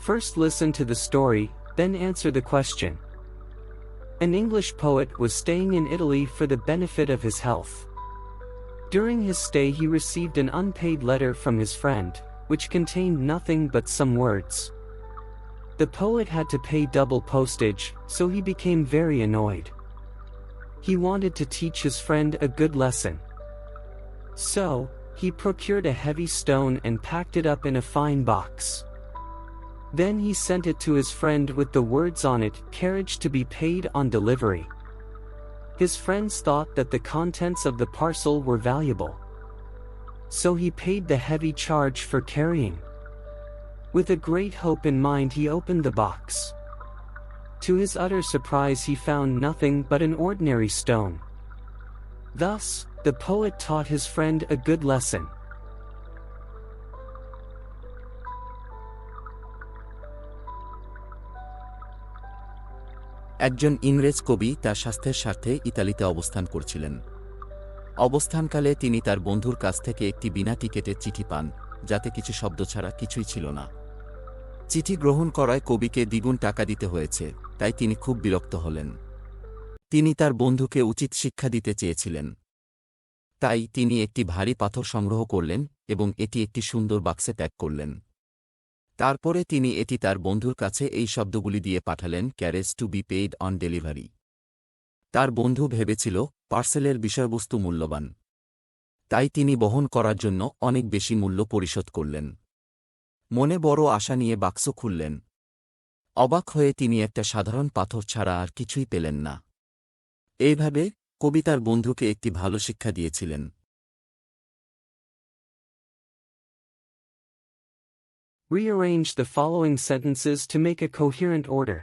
First listen to the story, then answer the question. An English poet was staying in Italy for the benefit of his health. During his stay he received an unpaid letter from his friend, which contained nothing but some words. The poet had to pay double postage, so he became very annoyed. He wanted to teach his friend a good lesson. So, he procured a heavy stone and packed it up in a fine box. Then he sent it to his friend with the words on it, "Carriage to be paid on delivery." His friends thought that the contents of the parcel were valuable. So he paid the heavy charge for carrying. With a great hope in mind he opened the box. To his utter surprise he found nothing but an ordinary stone. Thus, the poet taught his friend a good lesson. একজন ইংরেজ কবি তার স্বাস্থ্যের স্বার্থে ইতালিতে অবস্থান করছিলেন। অবস্থানকালে তিনি তার বন্ধুর কাছ থেকে একটি বিনা টিকেটের চিঠি পান, যাতে কিছু শব্দ ছাড়া কিছুই ছিল না। চিঠি গ্রহণ করায় কবিকে দ্বিগুণ টাকা দিতে হয়েছে, তাই তিনি খুব বিরক্ত হলেন। তিনি তার বন্ধুকে উচিত শিক্ষা দিতে চেয়েছিলেন। তাই তিনি একটি ভারী পাথর সংগ্রহ করলেন এবং এটি একটি সুন্দর বাক্সে প্যাক করলেন। তারপরে তিনি এটি তার বন্ধুর কাছে এই শব্দগুলি দিয়ে পাঠালেন, "carriage to be paid on delivery". তার বন্ধু ভেবেছিল পার্সেলের বিষয়বস্তু মূল্যবান। তাই তিনি বহন করার জন্য অনেক বেশি মূল্য পরিশোধ করলেন। মনে বড় আশা নিয়ে বাক্স খুললেন। অবাক হয়ে তিনি একটা সাধারণ পাথর ছাড়া আর কিছুই পেলেন না। এইভাবে কবি তার বন্ধুকে একটি ভালো শিক্ষা দিয়েছিলেন। Rearrange the following sentences to make a coherent order.